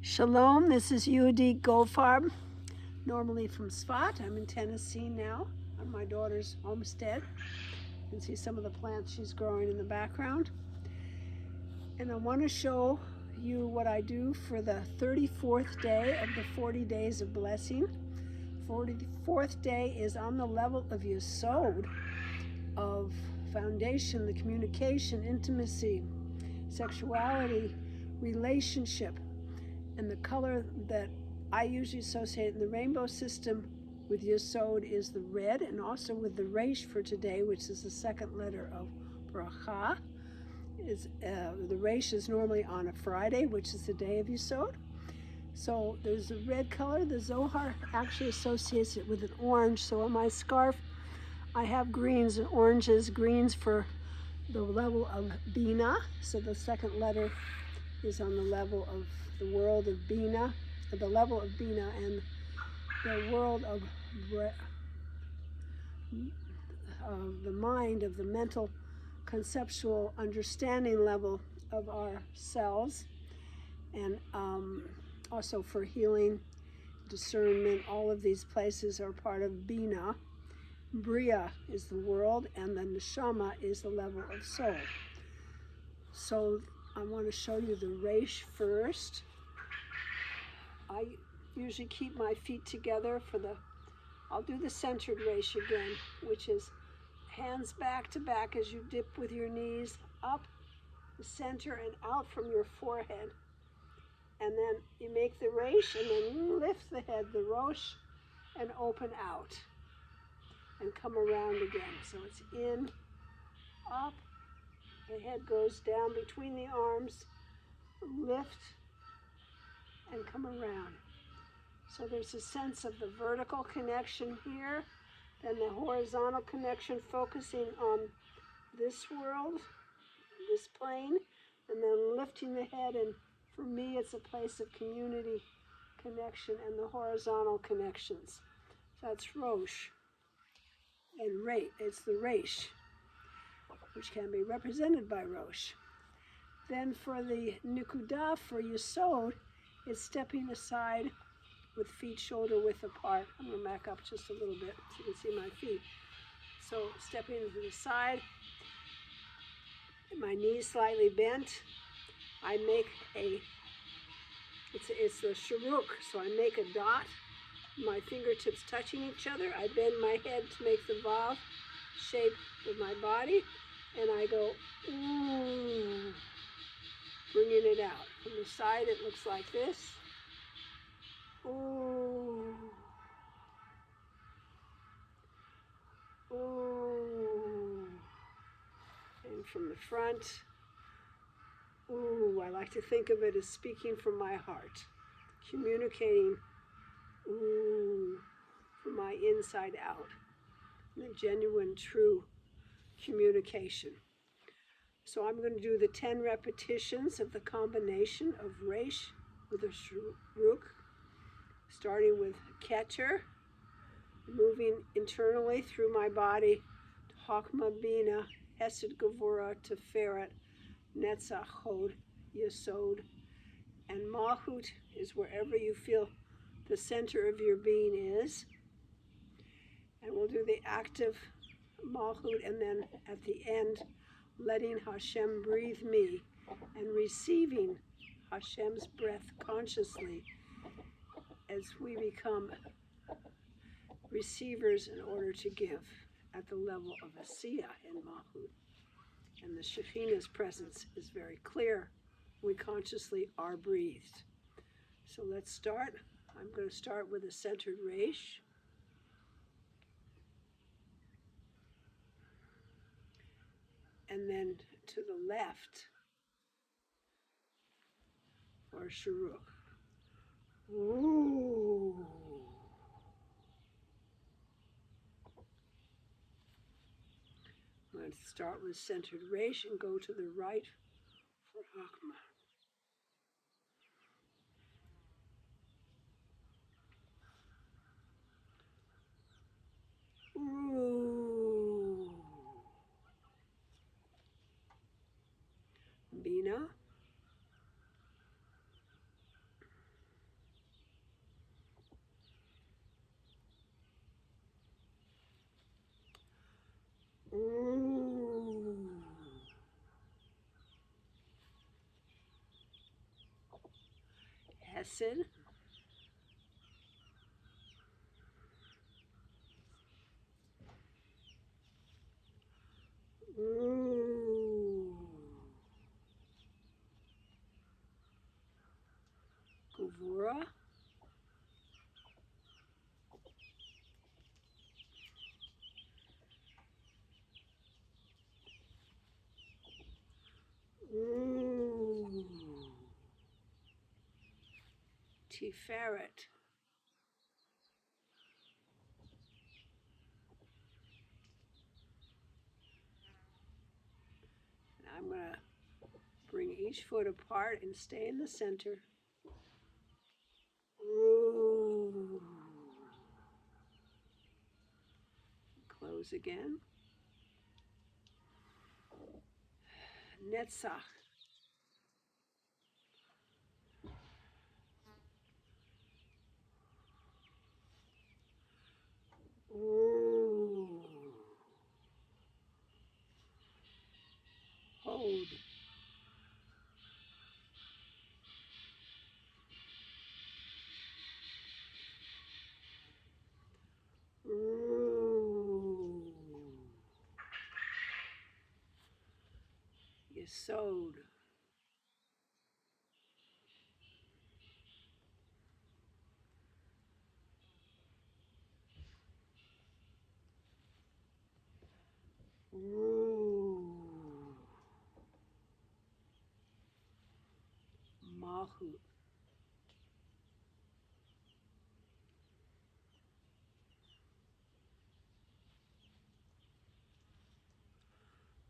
Shalom, this is Yehudit Goldfarb, normally from Svat. I'm in Tennessee now on my daughter's homestead. You can see some of the plants she's growing in the background. And I want to show you what I do for the 34th day of the 40 days of blessing. 44th day is on the level of Yesod, of foundation, the communication, intimacy, sexuality, relationship. And the color that I usually associate in the rainbow system with Yesod is the red, and also with the Resh for today, which is the second letter of Bracha. The Resh is normally on a Friday, which is the day of Yesod. So there's a red color. The Zohar actually associates it with an orange. So on my scarf, I have greens and oranges. Greens for the level of Bina. So the second letter is on the level of the world of Bina, the level of Bina, and the world of the mind, of the mental, conceptual understanding level of ourselves, and also for healing, discernment. All of these places are part of Bina. Bria is the world, and the neshama is the level of soul. So I want to show you the Resh first. I usually keep my feet together I'll do the centered Resh again, which is hands back to back as you dip with your knees up the center and out from your forehead. And then you make the Resh and then you lift the head, the Rosh, and open out and come around again. So it's in, up, the head goes down between the arms, lift, and come around. So there's a sense of the vertical connection here, then the horizontal connection focusing on this world, this plane, and then lifting the head. And for me, it's a place of community connection and the horizontal connections. So that's Rosh. And it's the Resh, which can be represented by Rosh. Then for the nikudah, for Yesod, it's stepping aside with feet shoulder width apart. I'm going to back up just a little bit so you can see my feet. So stepping to the side, my knees slightly bent. I make it's the Shuruk, so I make a dot, my fingertips touching each other. I bend my head to make the Vav shape with my body, and I go, ooh, bringing it out. From the side, it looks like this. Ooh. Ooh. And from the front, ooh, I like to think of it as speaking from my heart, communicating, ooh, from my inside out, the genuine, true communication. So I'm going to do the 10 repetitions of the combination of Resh with a Shuruk, starting with Keter, moving internally through my body to Chokmah, Bina, Hesed, Gevurah, Tiferet, Netzach, Hod, Yesod, and Malchut is wherever you feel the center of your being is. And we'll do the active Malchut, and then at the end, letting Hashem breathe me and receiving Hashem's breath consciously as we become receivers in order to give at the level of Asiyah in Malchut. And the Shekhinah's presence is very clear. We consciously are breathed. So let's start. I'm going to start with a centered Resh. And then to the left for Shuruk. Ooh. Let's start with centered Resh and go to the right for Chokmah. Ooh. Bina. Hesed. Gevura. Tiferet. I'm going to bring each foot apart and stay in the center. Ooh. Close again. Netzach. Ooh. Hold. Ooh. Yesod. Ooh. Malchut.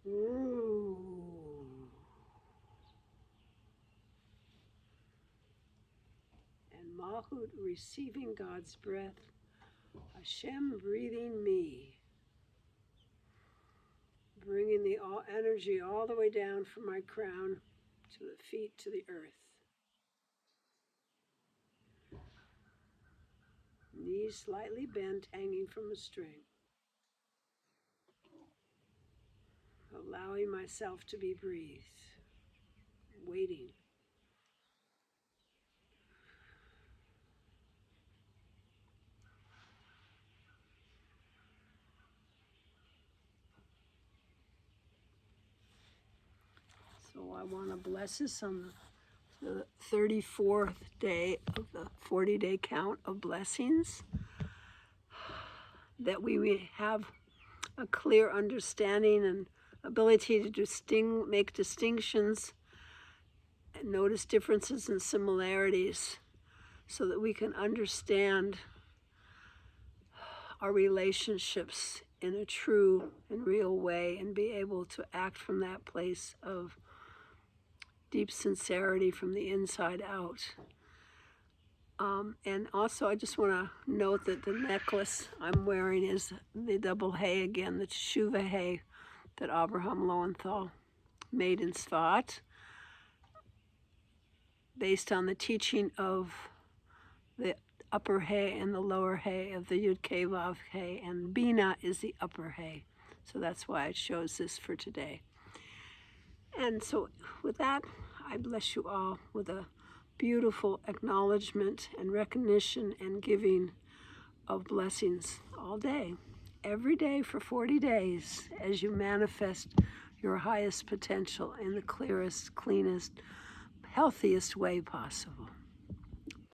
Ooh. And Malchut receiving God's breath. Hashem breathing me. Bringing the energy all the way down from my crown to the feet to the earth. Knees slightly bent, hanging from a string. Allowing myself to be breathed. Waiting. So I want to bless us on the 34th day of the 40-day count of blessings, that we have a clear understanding and ability to make distinctions and notice differences and similarities, so that we can understand our relationships in a true and real way and be able to act from that place of deep sincerity from the inside out. And also I just want to note that the necklace I'm wearing is the double hay again, the Teshuva hay that Abraham Lowenthal made in Tzfat, based on the teaching of the upper hay and the lower hay of the Yud Kei Vav hay, and Bina is the upper hay. So that's why I chose this for today. And so with that, I bless you all with a beautiful acknowledgement and recognition and giving of blessings all day, every day for 40 days, as you manifest your highest potential in the clearest, cleanest, healthiest way possible.